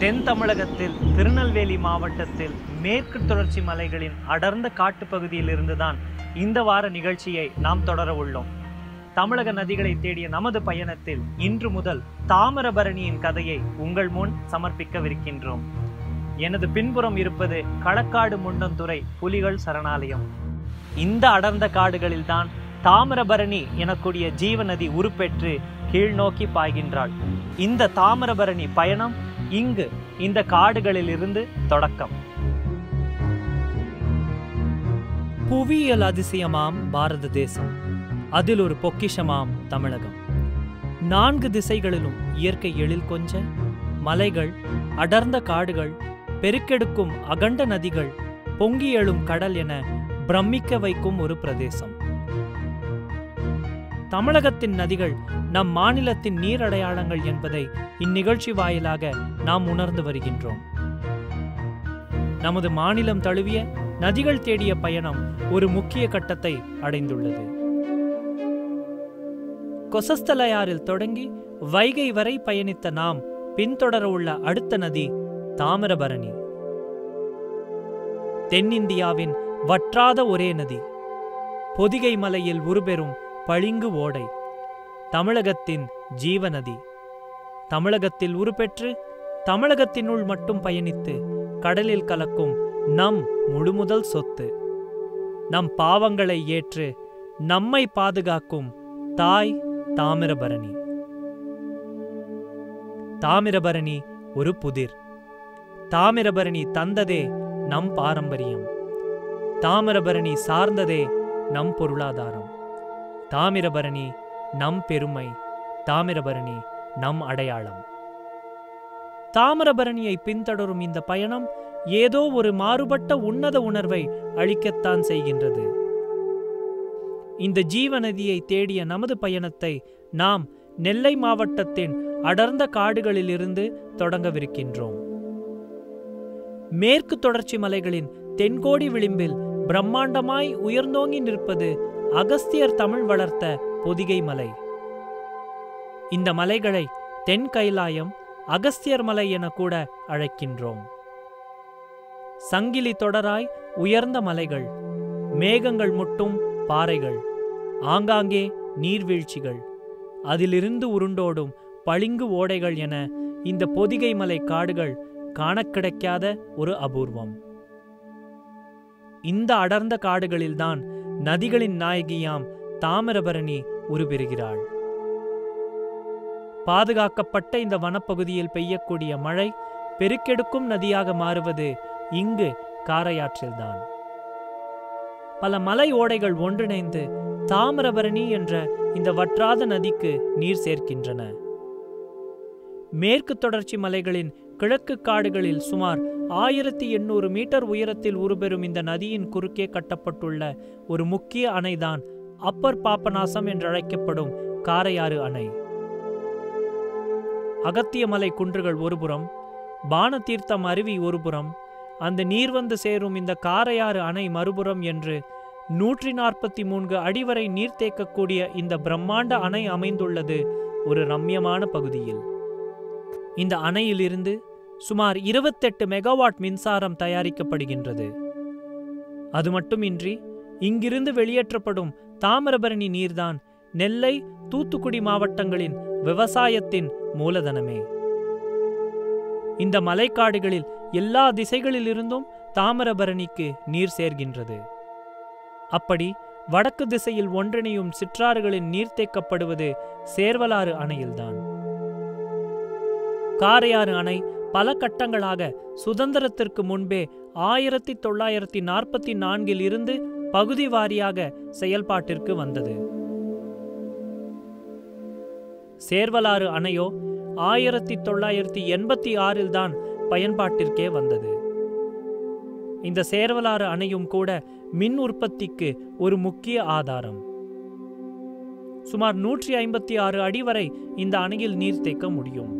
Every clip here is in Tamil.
தென் தமிழகத்தில் திருநெல்வேலி மாவட்டத்தில் மேற்கு தொடர்ச்சி மலைகளின் அடர்ந்த காட்டுப்பகுதியில் இருந்துதான் இந்த வார நிகழ்ச்சியை நாம் தொடர உள்ளோம். தமிழக நதிகளை தேடிய நமது பயணத்தில் இன்று முதல் தாமிரபரணியின் கதையை உங்கள் முன் சமர்ப்பிக்கவிருக்கின்றோம். எனது பின்புறம் இருப்பது களக்காடு முண்டந்துறை புலிகள் சரணாலயம். இந்த அடர்ந்த காடுகளில்தான் தாமிரபரணி எனக்கூடிய ஜீவநதி உருப்பெற்று கீழ்நோக்கி பாய்கின்றாள். இந்த தாமிரபரணி பயணம் இங்கு இந்த காடுகளில் இருந்து தொடக்கம். புவியியல் அதிசயமாம் பாரத தேசம், அதில் ஒரு பொக்கிஷமாம் தமிழகம். 4 திசைகளிலும் இயற்கை எழில் கொஞ்ச மலைகள், அடர்ந்த காடுகள், பெருக்கெடுக்கும் அகண்ட நதிகள், பொங்கி எழும் கடல் என பிரமிக்க வைக்கும் ஒரு பிரதேசம். தமிழகத்தின் நதிகள் நம் மாநிலத்தின் நீர் அடையாளங்கள் என்பதை இந்நிகழ்ச்சி வாயிலாக நாம் உணர்ந்து வருகின்றோம். நமது மாநிலம் தழுவிய நதிகள் தேடிய பயணம் ஒரு முக்கிய கட்டத்தை அடைந்துள்ளது. கொசஸ்தலையாறில் தொடங்கி வைகை வரை பயணித்த நாம் பின்தொடர உள்ள அடுத்த நதி தாமிரபரணி. தென்னிந்தியாவின் வற்றாத ஒரே நதி, பொதிகை மலையில் உருபெறும் பளிங்கு ஓடை, தமிழகத்தின் ஜீவநதி. தமிழகத்தில் உருப்பெற்று தமிழகத்தினுள் மட்டும் பயணித்து கடலில் கலக்கும் நம் முழுமுதல் சொத்து. நம் பாவங்களை ஏற்று நம்மை பாதுகாக்கும் தாய் தாமிரபரணி. தாமிரபரணி ஒரு புதிர். தாமிரபரணி தந்ததே நம் பாரம்பரியம். தாமிரபரணி சார்ந்ததே நம் பொருளாதாரம். தாமிரபரணி நம் பெருமை. தாமிரபரணி நம் அடையாளம். தாமிரபரணியை பின்தொடரும் இந்த பயணம் ஏதோ ஒரு மாறுபட்ட உன்னத உணர்வை அளிக்கத்தான் செய்கின்றது. இந்த ஜீவநதியை தேடிய நமது பயணத்தை நாம் நெல்லை மாவட்டத்தின் அடர்ந்த காடுகளிலிருந்து தொடங்கவிருக்கின்றோம். மேற்கு தொடர்ச்சி மலைகளின் தென்கோடி விளிம்பில் பிரம்மாண்டமாய் உயர்ந்தோங்கி நிற்பது அகஸ்தியர் தமிழ் வளர்த்த பொதிகை மலை. இந்த மலைகளை தென் கைலாயம், அகஸ்தியர் மலை என கூட அழைக்கின்றோம். சங்கிலி தொடராய் உயர்ந்த மலைகள், மேகங்கள் முட்டும் பாறைகள், ஆங்காங்கே நீர்வீழ்ச்சிகள், அதிலிருந்து உருண்டோடும் பளிங்கு ஓடைகள் என இந்த பொதிகை மலை காடுகள் காண கிடைக்காத ஒரு அபூர்வம். இந்த அடர்ந்த காடுகளில்தான் நதிகளின் நாயகியாம் தாமிரபரணி உருபெறுகிறாள். பாதுகாக்கப்பட்ட இந்த வனப்பகுதியில் பெய்யக்கூடிய மழை பெருக்கெடுக்கும் நதியாக மாறுவது இங்கு காரையாற்றில்தான். பல மலை ஓடைகள் ஒன்றிணைந்து தாமிரபரணி என்ற இந்த வற்றாத நதிக்கு நீர் சேர்க்கின்றன. மேற்கு தொடர்ச்சி மலைகளின் கிழக்கு காடுகளில் சுமார் 1800 மீட்டர் உயரத்தில் உருபெறும் இந்த நதியின் குறுக்கே கட்டப்பட்டுள்ள ஒரு முக்கிய அணைதான் அப்பர் பாபநாசம் என்றழைக்கப்படும் காரையாறு அணை. அகத்திய மலை குன்றுகள் ஒருபுறம், பானதீர்த்தம் அருவி ஒருபுறம், அந்த நீர் வந்து சேரும் இந்த காரையாறு அணை மறுபுறம் என்று 143 அடி வரை நீர் தேக்கக்கூடிய இந்த பிரம்மாண்ட அணை அமைந்துள்ளது ஒரு ரம்யமான பகுதியில். இந்த அணையிலிருந்து சுமார் 28 மெகாவாட் மின்சாரம் தயாரிக்கப்படுகின்றது. அது மட்டுமின்றி இங்கிருந்து வெளியேற்றப்படும் தாமிரபரணி நீர்தான் நெல்லை, தூத்துக்குடி மாவட்டங்களின் விவசாயத்தின் மூலதனமே. இந்த மலைக்காடுகளில் எல்லா திசைகளிலிருந்தும் தாமிரபரணிக்கு நீர் சேர்கின்றது. அப்படி வடக்கு திசையில் ஒன்றிணையும் சிற்றாறுகளின் நீர் தேக்கப்படுவது சேர்வலாறு அணையில்தான். காரையாறு அணை பல கட்டங்களாக சுதந்திரத்திற்கு முன்பே 1944 இருந்து பகுதி வாரியாக செயல்பாட்டிற்கு வந்தது. சேர்வலாறு அணையோ 1986 தான் பயன்பாட்டிற்கே வந்தது. இந்த சேர்வலாறு அணையும் கூட மின் உற்பத்திக்கு ஒரு முக்கிய ஆதாரம். சுமார் 156 அடி வரை இந்த அணையில் நீர் தேக்க முடியும்.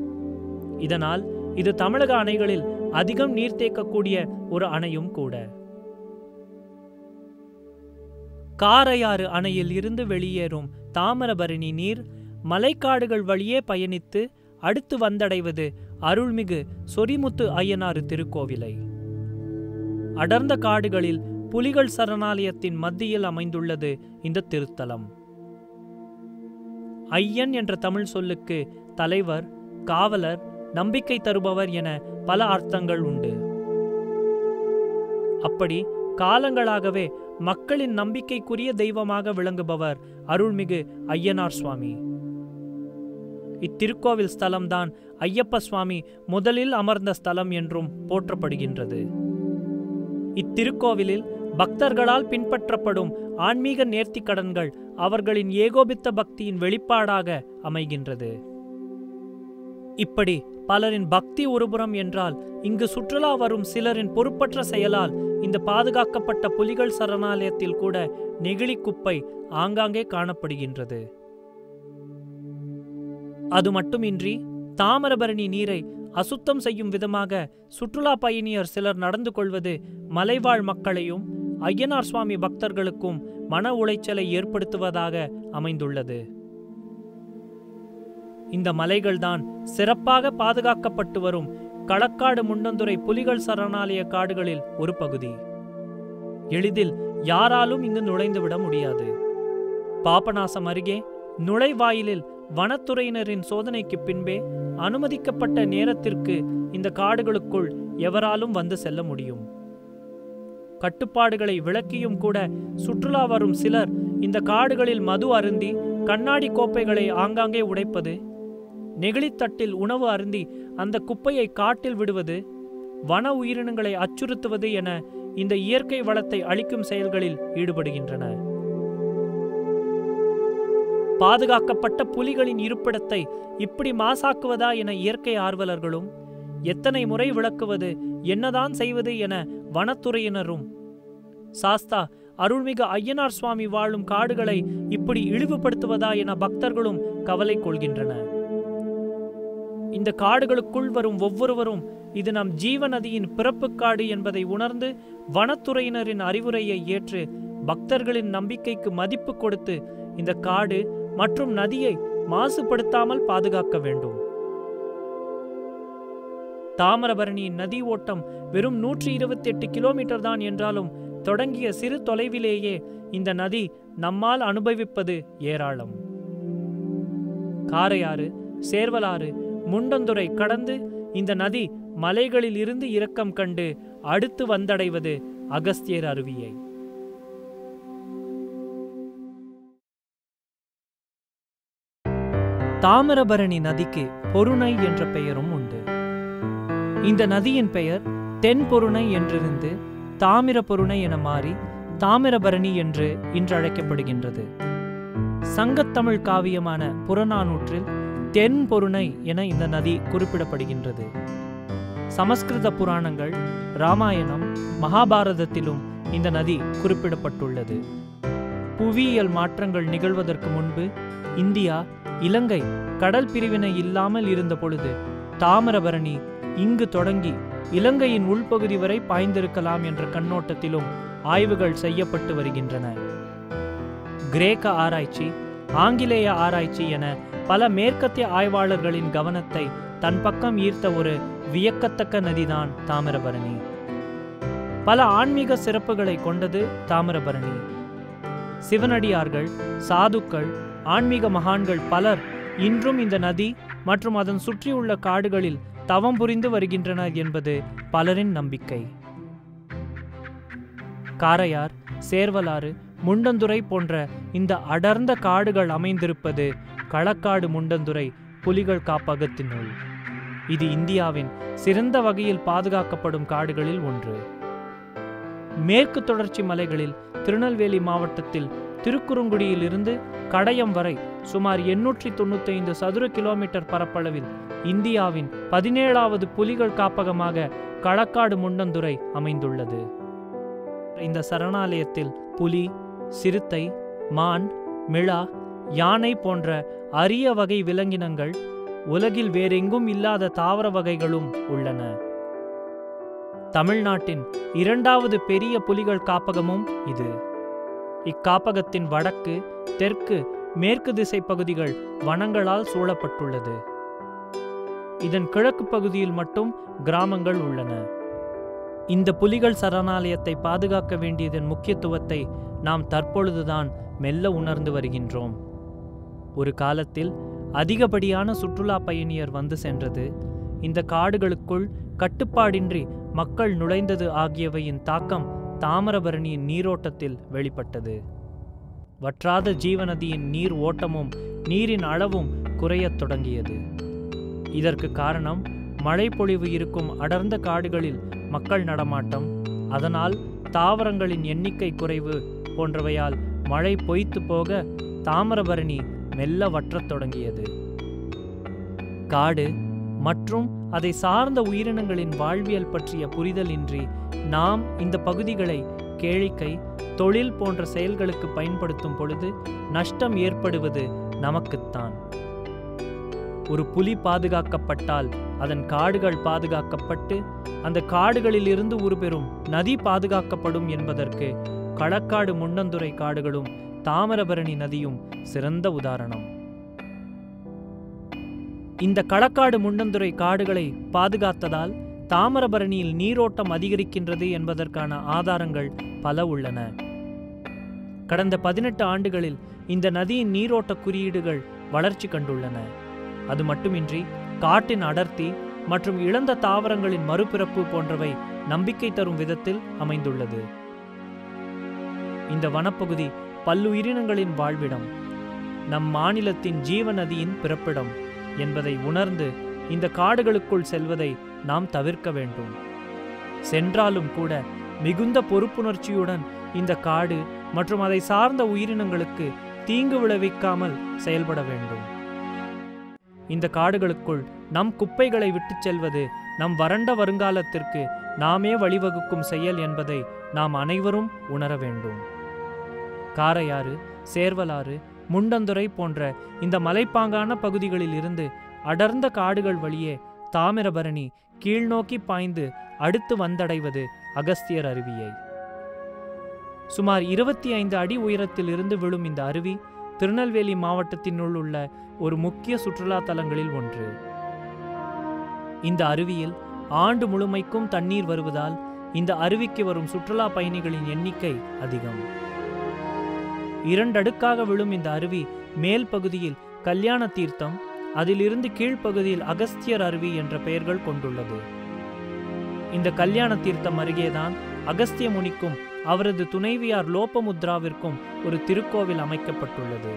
இதனால் இது தமிழக அணைகளில் அதிகம் நீர் தேக்கக்கூடிய ஒரு அணையும் கூட. காரையாறு அணையில் இருந்து வெளியேறும் தாமிரபரணி நீர் மலைக்காடுகள் வழியே பயணித்து அடுத்து வந்தடைவது அருள்மிகு சொரிமுத்து ஐயனாறு திருக்கோவிலை. அடர்ந்த காடுகளில் புலிகள் சரணாலயத்தின் மத்தியில் அமைந்துள்ளது இந்த திருத்தலம். ஐயன் என்ற தமிழ் சொல்லுக்கு தலைவர், காவலர், நம்பிக்கை தருபவர் என பல அர்த்தங்கள் உண்டு. அப்படி காலங்களாகவே மக்களின் நம்பிக்கைக்குரிய தெய்வமாக விளங்குபவர் அருள்மிகு ஐயனார் சுவாமி. இத்திருக்கோவில் ஸ்தலம்தான் ஐயப்ப சுவாமி முதலில் அமர்ந்த ஸ்தலம் என்றும் போற்றப்படுகின்றது. இத்திருக்கோவிலில் பக்தர்களால் பின்பற்றப்படும் ஆன்மீக நேர்த்திக்கடன்கள் அவர்களின் ஏகோபித்த பக்தியின் வெளிப்பாடாக அமைகின்றது. இப்படி பலரின் பக்தி ஒருபுறம் என்றால், இங்கு சுற்றுலா வரும் சிலரின் பொறுப்பற்ற செயலால் இந்த பாதுகாக்கப்பட்ட புலிகள் சரணாலயத்தில் கூட நெகிழி குப்பை ஆங்காங்கே காணப்படுகின்றது. அது மட்டுமின்றி தாமிரபரணி நீரை அசுத்தம் செய்யும் விதமாக சுற்றுலா பயணியர் சிலர் நடந்து கொள்வது மலைவாழ் மக்களையும் ஐயனார் சுவாமி பக்தர்களுக்கும் மன உளைச்சலை ஏற்படுத்துவதாக அமைந்துள்ளது. இந்த மலைகள்தான் சிறப்பாக பாதுகாக்கப்பட்டு வரும் களக்காடு முண்டந்துறை புலிகள் சரணாலய காடுகளில் ஒரு பகுதி. எளிதில் யாராலும் இங்கு நுழைந்துவிட முடியாது. பாபநாசம் அருகே நுழைவாயிலில் வனத்துறையினரின் சோதனைக்கு பின்பே அனுமதிக்கப்பட்ட நேரத்திற்கு இந்த காடுகளுக்குள் எவராலும் வந்து செல்ல முடியும். கட்டுப்பாடுகளை விளக்கியும் கூட சுற்றுலா வரும் சிலர் இந்த காடுகளில் மது அருந்தி கண்ணாடி கோப்பைகளை ஆங்காங்கே உடைப்பது, நெகிழித்தட்டில் உணவு அருந்தி அந்த குப்பையை காட்டில் விடுவது, வன உயிரினங்களை அச்சுறுத்துவது என இந்த இயற்கை வளத்தை அழிக்கும் செயல்களில் ஈடுபடுகின்றன. பாதுகாக்கப்பட்ட புலிகளின் இருப்பிடத்தை இப்படி மாசாக்குவதா என இயற்கை ஆர்வலர்களும், எத்தனை முறை விளக்குவது, என்னதான் செய்வது என வனத்துறையினரும், சாஸ்தா அருள்மிகு ஐயனார் சுவாமி வாழும் காடுகளை இப்படி இழிவுபடுத்துவதா என பக்தர்களும் கவலை கொள்கின்றன. இந்த காடுகளுக்குள் வரும் ஒவ்வொருவரும் இது நம் ஜீவநதியின் பிறப்பு காடு என்பதை உணர்ந்து வனத்துறையினரின் அறிவுரையை ஏற்று பக்தர்களின் நம்பிக்கைக்கு மதிப்பு கொடுத்து இந்த காடு மற்றும் நதியை மாசுபடுத்தாமல் பாதுகாக்க வேண்டும். தாமிரபரணியின் நதி ஓட்டம் வெறும் 128 கிலோமீட்டர் தான் என்றாலும் தொடங்கிய சிறு தொலைவிலேயே இந்த நதி நம்மால் அனுபவிப்பது ஏராளம். காரையாறு, சேர்வலாறு, முண்டந்துறை கடந்து இந்த நதி மலைகளில் இருந்து இரக்கம் கண்டு அடுத்து வந்தடைவது அகஸ்தியர் அருவியை. தாமிரபரணி நதிக்கு பொருணை என்ற பெயரும் உண்டு. இந்த நதியின் பெயர் தென் பொருணை என்றிருந்து தாமிர பொருணை என மாறி தாமிரபரணி என்று இன்று அழைக்கப்படுகின்றது. சங்கத்தமிழ் காவியமான புறநானூற்றில் தென் பொருணை என இந்த நதி குறிப்பிடப்படுகின்றது. சமஸ்கிருத புராணங்கள், ராமாயணம், மகாபாரதத்திலும் இந்த நதி குறிப்பிடப்பட்டுள்ளது. புவியியல் மாற்றங்கள் நிகழ்வதற்கு முன்பு இந்தியா, இலங்கை கடல் பிரிவினை இல்லாமல் இருந்த பொழுது தாமிரபரணி இங்கு தொடங்கி இலங்கையின் உள்பகுதி வரை பாய்ந்திருக்கலாம் என்ற கண்ணோட்டத்திலும் ஆய்வுகள் செய்யப்பட்டு வருகின்றன. கிரேக்க ஆராய்ச்சி, ஆங்கிலேய ஆராய்ச்சி என பல மேற்கத்திய ஆய்வாளர்களின் கவனத்தை தன் பக்கம் ஈர்த்த ஒரு வியக்கத்தக்க நதிதான் தாமிரபரணி. பல ஆன்மீக சிறப்புகளை கொண்டது தாமிரபரணி. சிவனடியார்கள், சாதுக்கள், ஆன்மீக மகான்கள் பலர் இன்றும் இந்த நதி மற்றும் அதன் சுற்றியுள்ள காடுகளில் தவம் புரிந்து வருகின்றனர் என்பது பலரின் நம்பிக்கை. காரையார், சேர்வலாறு, முண்டந்துறை போன்ற இந்த அடர்ந்த காடுகள் அமைந்திருப்பது களக்காடு முண்டந்துறை புலிகள் காப்பகத்தினுள். இது இந்தியாவின் சிறந்த வகையில் பாதுகாக்கப்படும் காடுகளில் ஒன்று. மேற்கு தொடர்ச்சி மலைகளில் திருநெல்வேலி மாவட்டத்தில் திருக்குறுங்குடியில் இருந்து கடையம் வரை சுமார் 895 சதுர கிலோமீட்டர் பரப்பளவில் இந்தியாவின் 17வது புலிகள் காப்பகமாக களக்காடு முண்டந்துறை அமைந்துள்ளது. இந்த சரணாலயத்தில் புலி, சிறுத்தை, மான், மிளா, யானை போன்ற அரிய வகை விலங்கினங்கள், உலகில் வேறெங்கும் இல்லாத தாவர வகைகளும் உள்ளன. தமிழ்நாட்டின் 2வது பெரிய புலிகள் காப்பகமும் இது. இக்காப்பகத்தின் வடக்கு, தெற்கு, மேற்கு திசை பகுதிகள் வனங்களால் சூழப்பட்டுள்ளது. இதன் கிழக்கு பகுதியில் மட்டும் கிராமங்கள் உள்ளன. இந்த புலிகள் சரணாலயத்தை பாதுகாக்க வேண்டியதன் முக்கியத்துவத்தை நாம் தற்பொழுதுதான் மெல்ல உணர்ந்து வருகின்றோம். ஒரு காலத்தில் அதிகப்படியான சுற்றுலா பயணியர் வந்து சென்றது, இந்த காடுகளுக்குள் கட்டுப்பாடின்றி மக்கள் நுழைந்தது ஆகியவையின் தாக்கம் தாமிரபரணியின் நீரோட்டத்தில் வெளிப்பட்டது. வற்றாத ஜீவநதியின் நீர் ஓட்டமும் நீரின் அளவும் குறையத் தொடங்கியது. இதற்கு காரணம் மழைப்பொழிவு இருக்கும் அடர்ந்த காடுகளில் மக்கள் நடமாட்டம், அதனால் தாவரங்களின் எண்ணிக்கை குறைவு போன்றவையால் மழை பொய்த்து போக தாமிரபரணி மெல்ல வற்றத் தொடங்கியது. காடு மற்றும் அதை சார்ந்த உயிரினங்களின் வாழ்வியல் பற்றிய புரிதலின்றி நாம் இந்த பகுதிகளை கேளிக்கை, தொழில் போன்ற செயல்களுக்கு பயன்படுத்தும் பொழுது நஷ்டம் ஏற்படுவது நமக்குத்தான். ஒரு புலி பாதுகாக்கப்பட்டால் அதன் காடுகள் பாதுகாக்கப்பட்டு அந்த காடுகளில் இருந்து உருபெறும் நதி பாதுகாக்கப்படும் என்பதற்கு களக்காடு முண்டந்துறை காடுகளும் தாமிரபரணி நதியும் சிறந்த உதாரணம். இந்த களக்காடு முண்டந்துறை காடுகளை பாதுகாத்ததால் தாமிரபரணியில் நீரோட்டம் அதிகரிக்கின்றது என்பதற்கான ஆதாரங்கள் பல உள்ளன. கடந்த 18 ஆண்டுகளில் இந்த நதியின் நீரோட்ட குறியீடுகள் வளர்ச்சி கண்டுள்ளன. அது மட்டுமின்றி காட்டின் அடர்த்தி மற்றும் இழந்த தாவரங்களின் மறுபிறப்பு போன்றவை நம்பிக்கை தரும் விதத்தில் அமைந்துள்ளது. இந்த வனப்பகுதி பல்லுயிரினங்களின் வாழ்விடம், நம் மாநிலத்தின் ஜீவநதியின் பிறப்பிடம் என்பதை உணர்ந்து இந்த காடுகளுக்குள் செல்வதை நாம் தவிர்க்க வேண்டும். சென்றாலும் கூட மிகுந்த பொறுப்புணர்ச்சியுடன் இந்த காடு மற்றும் அதை சார்ந்த உயிரினங்களுக்கு தீங்கு விளைவிக்காமல் செயல்பட வேண்டும். இந்த காடுகளுக்குள் நம் குப்பைகளை விட்டுச் செல்வது நம் வறண்ட வருங்காலத்திற்கு நாமே வழிவகுக்கும் செயல் என்பதை நாம் அனைவரும் உணர வேண்டும். காரையாறு, சேர்வலாறு, முண்டந்துறை போன்ற இந்த மலைப்பாங்கான பகுதிகளில் இருந்து அடர்ந்த காடுகள் வழியே தாமிரபரணி கீழ்நோக்கி பாய்ந்து அடுத்து வந்தடைவது அகஸ்தியர் அருவியை. சுமார் 25 அடி உயரத்தில் இருந்து விழும் இந்த அருவி திருநெல்வேலி மாவட்டத்தினுள் உள்ள ஒரு முக்கிய சுற்றுலா தலங்களில் ஒன்று. இந்த அருவியில் ஆண்டு முழுமைக்கும் தண்ணீர் வருவதால் இந்த அருவிக்கு வரும் சுற்றுலா பயணிகளின் எண்ணிக்கை அதிகம். 2 அடுக்காக விழும் இந்த அருவி மேல் பகுதியில் கல்யாண தீர்த்தம், அதிலிருந்து கீழ்ப்பகுதியில் அகஸ்தியர் அருவி என்ற பெயர்கள் கொண்டுள்ளது. இந்த கல்யாண தீர்த்தம் அருகேதான் அகஸ்திய முனிக்கும் அவரது துணைவியார் லோபமுத்ராவிற்கும் ஒரு திருக்கோவில் அமைக்கப்பட்டுள்ளது.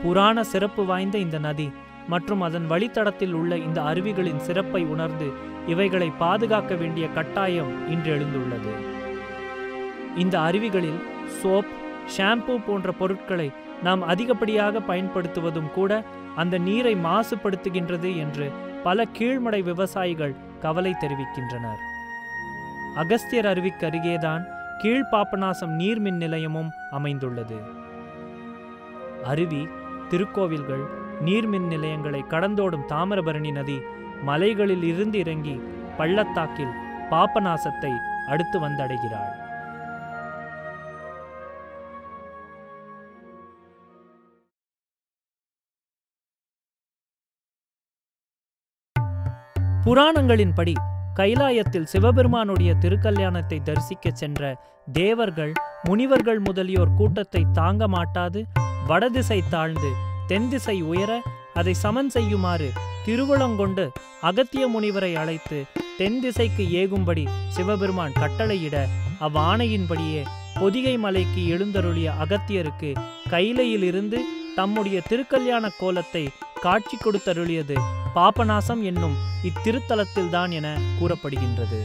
புராண சிறப்பு வாய்ந்த இந்த நதி மற்றும் அதன் வழித்தடத்தில் உள்ள இந்த அருவிகளின் சிறப்பை உணர்ந்து இவைகளை பாதுகாக்க வேண்டிய கட்டாயம் இன்று எழுந்துள்ளது. இந்த அருவிகளில் சோப், ஷாம்பு போன்ற பொருட்களை நாம் அதிகப்படியாக பயன்படுத்துவதும் கூட அந்த நீரை மாசுபடுத்துகின்றது என்று பல கீழ்மடை விவசாயிகள் கவலை தெரிவிக்கின்றனர். அகஸ்தியர் அருவிக்கு அருகேதான் கீழ்பாபநாசம் நீர்மின் நிலையமும் அமைந்துள்ளது. அருவி, திருக்கோவில்கள், நீர்மின் நிலையங்களை கடந்தோடும் தாமிரபரணி நதி மலைகளில் இருந்து இறங்கி பள்ளத்தாக்கில் பாபநாசத்தை அடுத்து வந்தடைகிறாள். புராணங்களின்படி கைலாயத்தில் சிவபெருமானுடைய திருக்கல்யாணத்தை தரிசிக்க சென்ற தேவர்கள், முனிவர்கள் முதலியோர் கூட்டத்தை தாங்க மாட்டாது வடதிசை தாழ்ந்து தென்திசை உயர அதை சமன் செய்யுமாறு திருவுளங்கொண்டு அகத்திய முனிவரை அழைத்து தென் திசைக்கு ஏகும்படி சிவபெருமான் கட்டளையிட அவ்வாணையின்படியே பொதிகை மலைக்கு எழுந்தருளிய அகத்தியருக்கு கைலையிலிருந்து தம்முடைய திருக்கல்யாண கோலத்தை காட்சி கொடுத்தருளியது பாபநாசம் என்னும் இத்திருத்தலத்தில்தான் என கூறப்படுகின்றது.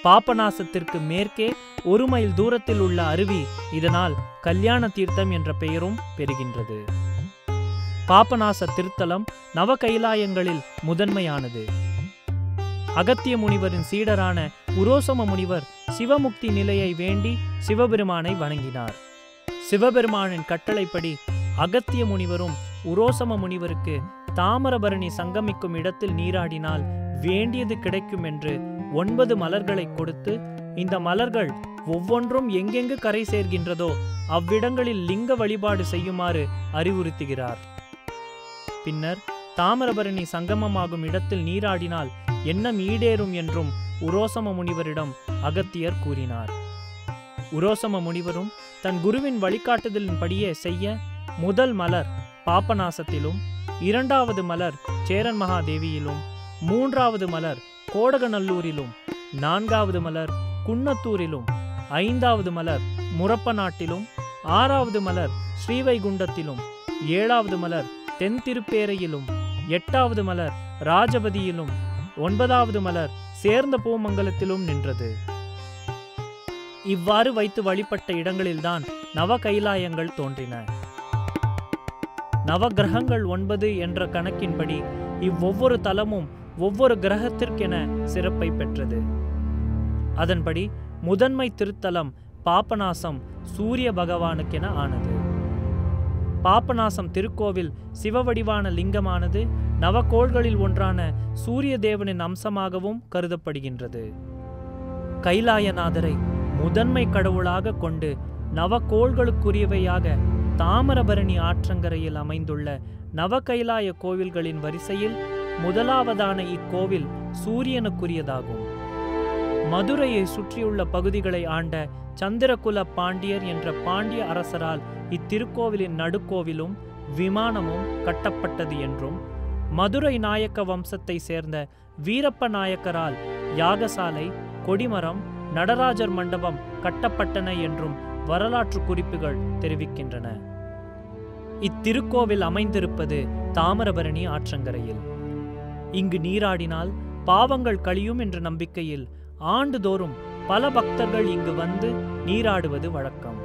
பாபநாசத்திற்கு மேற்கே 1 மைல் தூரத்தில் உள்ள அருவி இதனால் கல்யாண தீர்த்தம் என்ற பெயரும் பெறுகின்றது. பாபநாச திருத்தலம் நவ கைலாயங்களில் முதன்மையானது. அகத்திய முனிவரின் சீடரான உரோசம முனிவர் சிவமுக்தி நிலையை வேண்டி சிவபெருமானை வணங்கினார். சிவபெருமானின் கட்டளைப்படி அகத்திய முனிவரும் உரோசம முனிவருக்கு தாமிரபரணி சங்கமிக்கும் இடத்தில் நீராடினால் வேண்டியது கிடைக்கும் என்று 9 மலர்களை கொடுத்து, இந்த மலர்கள் ஒவ்வொன்றும் எங்கெங்கு கரை சேர்கின்றதோ அவ்விடங்களில் லிங்க வழிபாடு செய்யுமாறு அறிவுறுத்துகிறார். பின்னர் தாமிரபரணி சங்கமமாகும் இடத்தில் நீராடினால் எண்ணம் ஈடேறும் என்றும் உரோசம முனிவரிடம் அகத்தியர் கூறினார். உரோசம முனிவரும் தன் குருவின் வழிகாட்டுதலின்படியே செய்ய முதல் மலர் பாபநாசத்திலும், இரண்டாவது மலர் சேரன் மகாதேவியிலும், மூன்றாவது மலர் கோடகநல்லூரிலும், நான்காவது மலர் குன்னத்தூரிலும், ஐந்தாவது மலர் முரப்ப நாட்டிலும், ஆறாவது மலர் ஸ்ரீவைகுண்டத்திலும், ஏழாவது மலர் தென் திருப்பேரையிலும், எட்டாவது மலர் ராஜபதியிலும், ஒன்பதாவது மலர் சேர்ந்த பூமங்கலத்திலும் நின்றது. இவ்வாறு வைத்து வழிபட்ட இடங்களில்தான் நவ கைலாயங்கள் தோன்றின. நவகிரகங்கள் 9 என்ற கணக்கின்படி இவ்வொவ்வொரு தலமும் ஒவ்வொரு கிரகத்திற்கென சிறப்பை பெற்றது. அதன்படி முதன்மை திருத்தலம் பாபநாசம் சூரிய பகவானுக்கென ஆனது. பாபநாசம் திருக்கோவில் சிவவடிவான லிங்கமானது நவகோள்களில் ஒன்றான சூரிய தேவனின் அம்சமாகவும் கருதப்படுகின்றது. கைலாயநாதரை முதன்மை கடவுளாக கொண்டு நவகோள்களுக்குரியவையாக தாமிரபரணி ஆற்றங்கரையில் அமைந்துள்ள நவகைலாய கோவில்களின் வரிசையில் முதலாவதான இக்கோவில் சூரியனுக்குரியதாகும். மதுரையை சுற்றியுள்ள பகுதிகளை ஆண்ட சந்திரகுல பாண்டியர் என்ற பாண்டிய அரசரால் இத்திருக்கோவிலின் நடுக்கோவிலும் விமானமும் கட்டப்பட்டது என்றும், மதுரை நாயக்க வம்சத்தை சேர்ந்த வீரப்ப நாயக்கரால் யாகசாலை, கொடிமரம், நடராஜர் மண்டபம் கட்டப்பட்டன என்றும் வரலாற்று குறிப்புகள் தெரிவிக்கின்றன. இத்திருக்கோவில் அமைந்திருப்பது தாமிரபரணி ஆற்றங்கரையில். இங்கு நீராடினால் பாவங்கள் கழியும் என்ற நம்பிக்கையில் ஆண்டுதோறும் பல பக்தர்கள் இங்கு வந்து நீராடுவது வழக்கம்.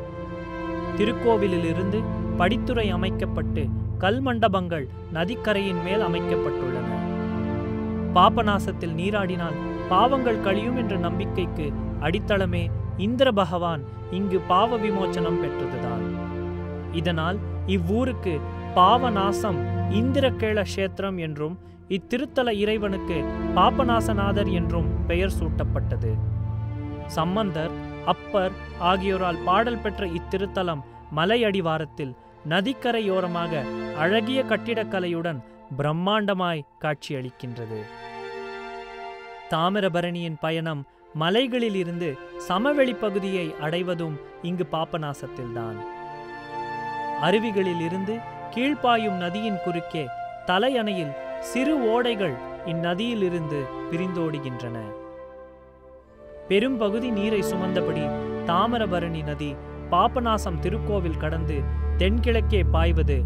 திருக்கோவிலிலிருந்து படித்துறை அமைக்கப்பட்டு கல் மண்டபங்கள் நதிக்கரையின் மேல் அமைக்கப்பட்டுள்ளன. பாபநாசத்தில் நீராடினால் பாவங்கள் கழியும் என்ற நம்பிக்கைக்கு அடித்தளமே இந்திர பகவான் இங்கு பாவ விமோச்சனம் பெற்றதுதான். இதனால் இவ்வூருக்கு பாவநாசம் இந்திரகேள கஷேத்திரம் என்றும், இத்திருத்தல இறைவனுக்கு பாபநாசநாதர் என்றும் பெயர் சூட்டப்பட்டது. சம்பந்தர், அப்பர் ஆகியோரால் பாடல் பெற்ற இத்திருத்தலம் மலையடிவாரத்தில் நதிக்கரையோரமாக அழகிய கட்டிடக்கலையுடன் பிரம்மாண்டமாய் காட்சியளிக்கின்றது. தாமிரபரணியின் பயணம் மலைகளில் இருந்து சமவெளி பகுதியை அடைவதும் இங்கு பாபநாசத்தில்தான். அருவிகளில் இருந்து கீழ்ப்பாயும் நதியின் குறுக்கே தலையணையில் சிறு ஓடைகள் இந்நதியிலிருந்து பிரிந்தோடுகின்றன. பெரும்பகுதி நீரை சுமந்தபடி தாமிரபரணி நதி பாபநாசம் திருக்கோவில் கடந்து தென்கிழக்கே பாய்வது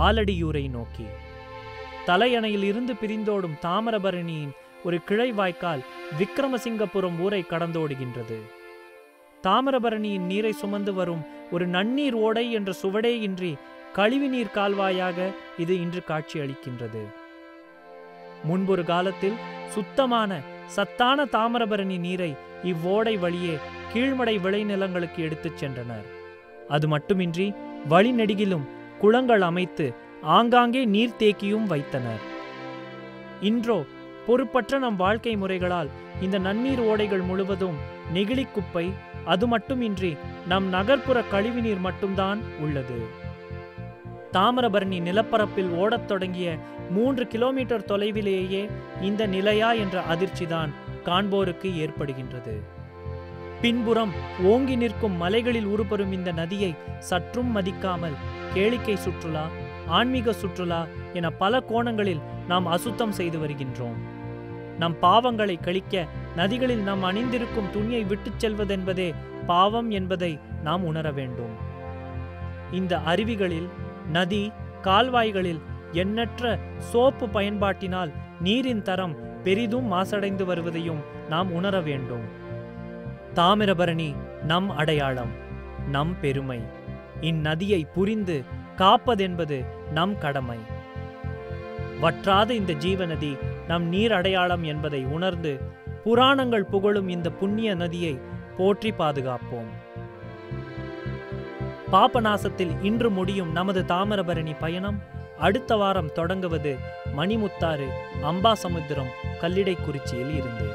ஆலடியூரை நோக்கி. தலையணையில் இருந்து பிரிந்தோடும் தாமிரபரணியின் ஒரு கிளை வாய்க்கால் விக்ரமசிங்கபுரம் ஊரை கடந்தோடுகின்றது. தாமிரபரணியின் நீரை சுமந்து வரும் ஒரு நன்னீர் ஓடை என்ற சுவடே இன்றி கழிவு நீர் கால்வாயாக இது இன்று காட்சியளிக்கின்றது. முன்பொரு காலத்தில் சுத்தமான சத்தான தாமிரபரணி நீரை இவ்வோடை வழியே கீழ்மடை விளைநிலங்களுக்கு எடுத்துச் சென்றனர். அது மட்டுமின்றி வழிநெடுகிலும் குளங்கள் அமைத்து ஆங்காங்கே நீர்த்தேக்கியும் வைத்தனர். இன்றோ பொறுப்பற்ற நம் வாழ்க்கை முறைகளால் இந்த நன்னீர் ஓடைகள் முழுவதும் நெகிழி குப்பை, அது மட்டுமின்றி நம் நகர்ப்புற கழிவுநீர் மட்டும்தான் உள்ளது. தாமிரபரணி நிலப்பரப்பில் ஓடத் தொடங்கிய 3 கிலோமீட்டர் தொலைவிலேயே இந்த நிலையா என்ற அதிர்ச்சிதான் காண்போருக்கு ஏற்படுகின்றது. பின்புறம் ஓங்கி நிற்கும் மலைகளில் உருப்பெறும் இந்த நதியை சற்றும் மதிக்காமல் கேளிக்கை சுற்றுலா, ஆன்மீக சுற்றுலா என பல கோணங்களில் நாம் அசுத்தம் செய்து வருகின்றோம். நம் பாவங்களை கழிக்க நதிகளில் நாம் அணிந்திருக்கும் துணியை விட்டுச் செல்வதென்பதே பாவம் என்பதை நாம் உணர வேண்டும். இந்த அருவிகளில், நதி கால்வாய்களில் எண்ணற்ற சோப்பு பயன்பாட்டினால் நீரின் தரம் பெரிதும் மாசடைந்து வருவதையும் நாம் உணர வேண்டும். தாமிரபரணி நம் அடையாளம், நம் பெருமை. இந்நதியை புரிந்து காப்பதென்பது நம் கடமை. வற்றாத இந்த ஜீவநதி நம் நீர் அடையாளம் என்பதை உணர்ந்து புராணங்கள் புகழும் இந்த புண்ணிய நதியை போற்றி பாதுகாப்போம். பாபநாசத்தில் இன்று முடியும் நமது தாமிரபரணி பயணம் அடுத்த வாரம் தொடங்குவது மணிமுத்தாறு, அம்பாசமுத்திரம், கல்லிடைக்குறிச்சியில் இருந்து.